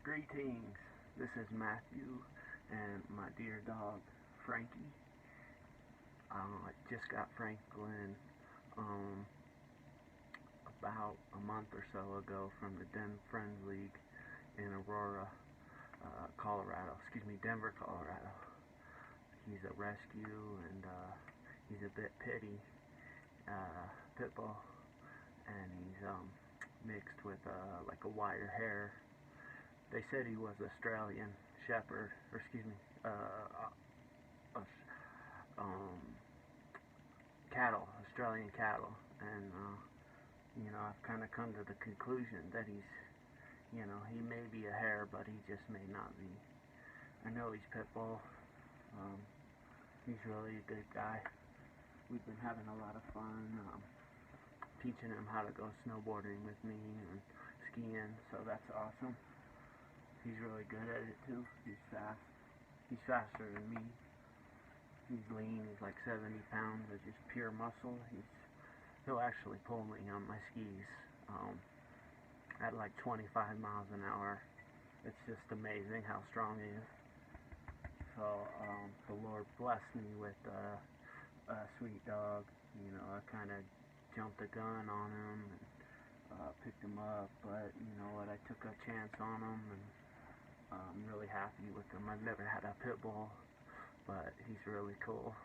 Greetings, this is Matthew and my dear dog Franky. I just got Franklin about a month or so ago from the Den Friends League in Aurora, Denver, Colorado. He's a rescue and he's a bit pit bull, and he's mixed with like a wire hair. They said he was Australian Shepherd, or Australian cattle, and I've kind of come to the conclusion that he may be a hare, but he just may not be. I know he's pit bull. He's really a good guy. We've been having a lot of fun teaching him how to go snowboarding with me and skiing, so that's awesome. He's really good at it too. He's fast. He's faster than me. He's lean. He's like 70 pounds of just pure muscle. He'll actually pull me on my skis at like 25 miles an hour. It's just amazing how strong he is. So the Lord blessed me with a sweet dog. I kind of jumped the gun on him and picked him up, but you know what? I took a chance on him, and I'm really happy with him. I've never had a pit bull, but he's really cool.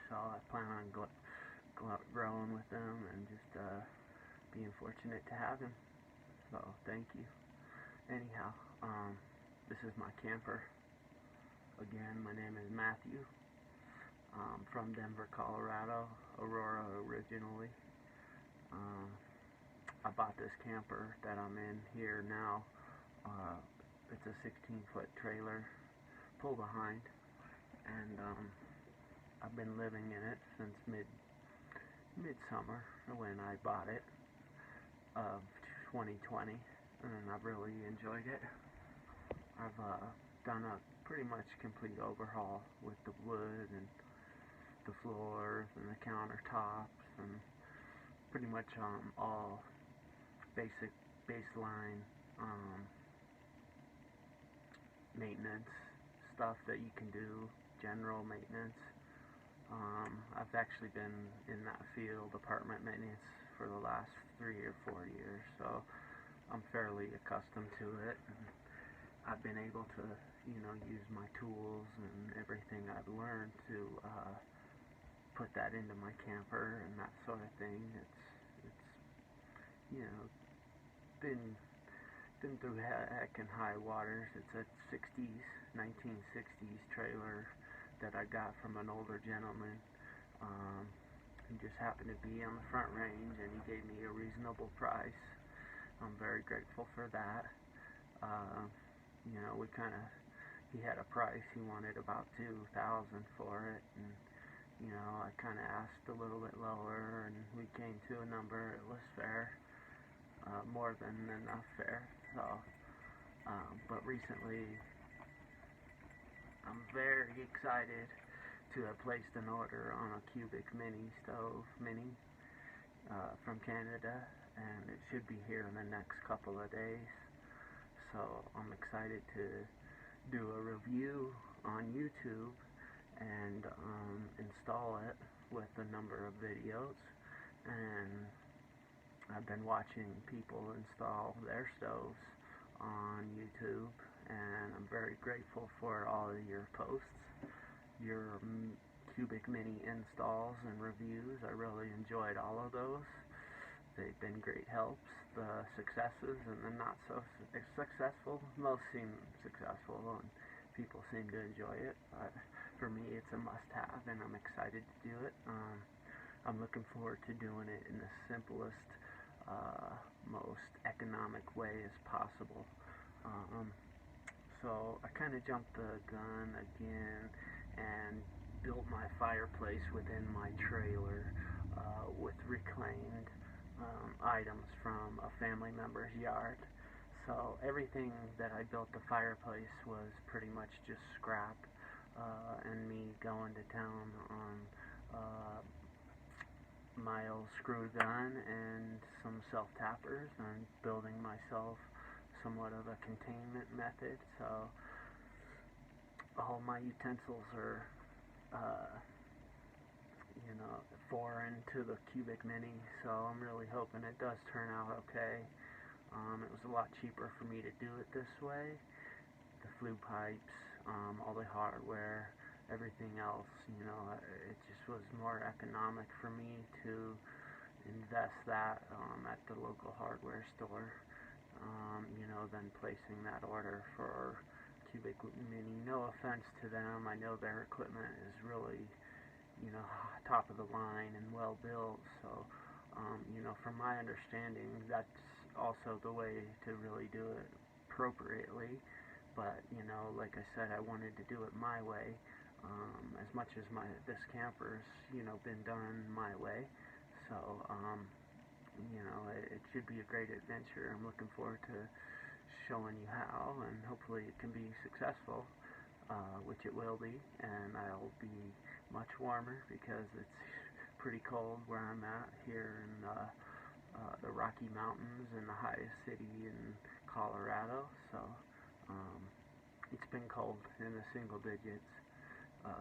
So I plan on growing with him and just being fortunate to have him. So thank you. Anyhow, this is my camper. Again, my name is Matthew. I'm from Denver, Colorado, Aurora originally. I bought this camper that I'm in here now. It's a 16-foot trailer, pull behind, and I've been living in it since midsummer when I bought it of 2020, and I've really enjoyed it. I've done a pretty much complete overhaul with the wood and the floors and the countertops and pretty much all basic baseline maintenance stuff that you can do, general maintenance. I've actually been in that field, apartment maintenance, for the last 3 or 4 years, so I'm fairly accustomed to it. And I've been able to, use my tools and everything I've learned to put that into my camper and that sort of thing. It's been through heck and high waters. It's a 1960s trailer that I got from an older gentleman. He just happened to be on the Front Range, and he gave me a reasonable price. I'm very grateful for that. He had a price. He wanted about $2,000 for it, and I kind of asked a little bit lower, and we came to a number. It was fair, more than enough fair. So, but recently, I'm very excited to have placed an order on a cubic mini stove from Canada, and it should be here in the next couple of days. So I'm excited to do a review on YouTube and install it with a number of videos. And I've been watching people install their stoves on YouTube, and I'm very grateful for all of your posts, your cubic mini installs and reviews. I really enjoyed all of those. They've been great helps. The successes and the not so successful, most seem successful and people seem to enjoy it, but for me it's a must-have, and I'm excited to do it. I'm looking forward to doing it in the simplest, most economic way as possible. So I kind of jumped the gun again and built my fireplace within my trailer with reclaimed items from a family member's yard. So everything that I built the fireplace was pretty much just scrap, and me going to town on my old screw gun and some self-tappers, and building myself somewhat of a containment method, so all my utensils are foreign to the Cubic Mini, so I'm really hoping it does turn out okay. It was a lot cheaper for me to do it this way. The flue pipes, all the hardware, everything else, it just was more economic for me to invest that at the local hardware store, than placing that order for Cubic Mini. No offense to them, I know their equipment is really top of the line and well built, so from my understanding that's also the way to really do it appropriately, but like I said, I wanted to do it my way, as much as this camper's been done my way, so it should be a great adventure. I'm looking forward to showing you how, and hopefully it can be successful, which it will be, and I'll be much warmer because it's pretty cold where I'm at here in the Rocky Mountains in the highest city in Colorado, so it's been cold in the single digits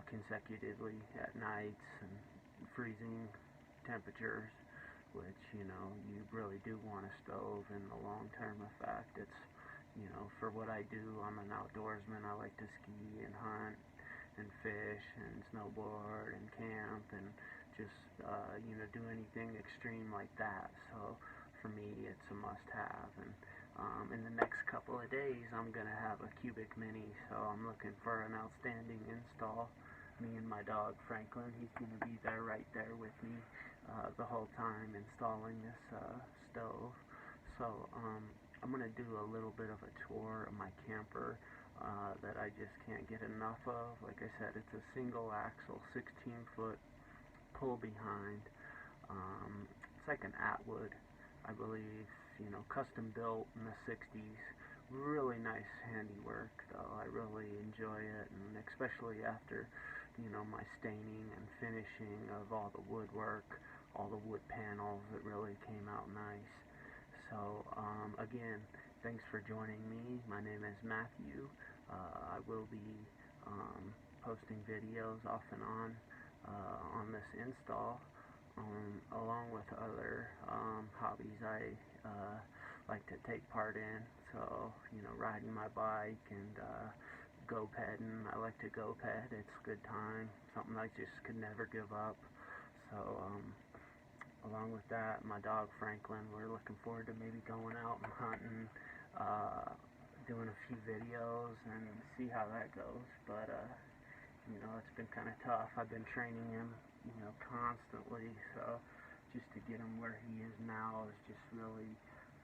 consecutively at nights and freezing temperatures, which you really do want a stove in the long-term effect. It's for what I do, I'm an outdoorsman. I like to ski and hunt and fish and snowboard and camp and just do anything extreme like that. So for me, it's a must-have. And in the next couple of days, I'm gonna have a Cubic Mini, so I'm looking for an outstanding install. Me and my dog Franklin, he's gonna be there right there with me the whole time installing this stove. So I'm going to do a little bit of a tour of my camper that I just can't get enough of. Like I said, it's a single axle, 16-foot pull behind. It's like an Atwood, I believe, custom built in the 60s. Really nice handiwork, though. I really enjoy it, and especially after, my staining and finishing of all the woodwork, all the wood panels, it really came out nice. So, again, thanks for joining me. My name is Matthew. I will be posting videos off and on this install, along with other hobbies I like to take part in. So, riding my bike and go-pedding. I like to go-ped. It's a good time. Something I just could never give up. So, along with that, my dog Franklin, we're looking forward to maybe going out and hunting, doing a few videos and see how that goes. But, it's been kind of tough. I've been training him, constantly, so just to get him where he is now is just really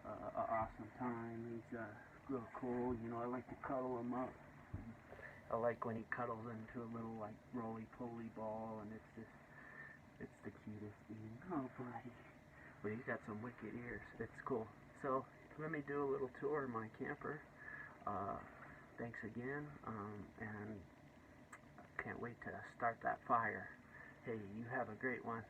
an awesome time. He's real cool. I like to cuddle him up. I like when he cuddles into a little, like, roly-poly ball, and it's the cutest thing. Oh, buddy. But he's got some wicked ears. It's cool. So, let me do a little tour of my camper. Thanks again, and can't wait to start that fire. Hey, you have a great one.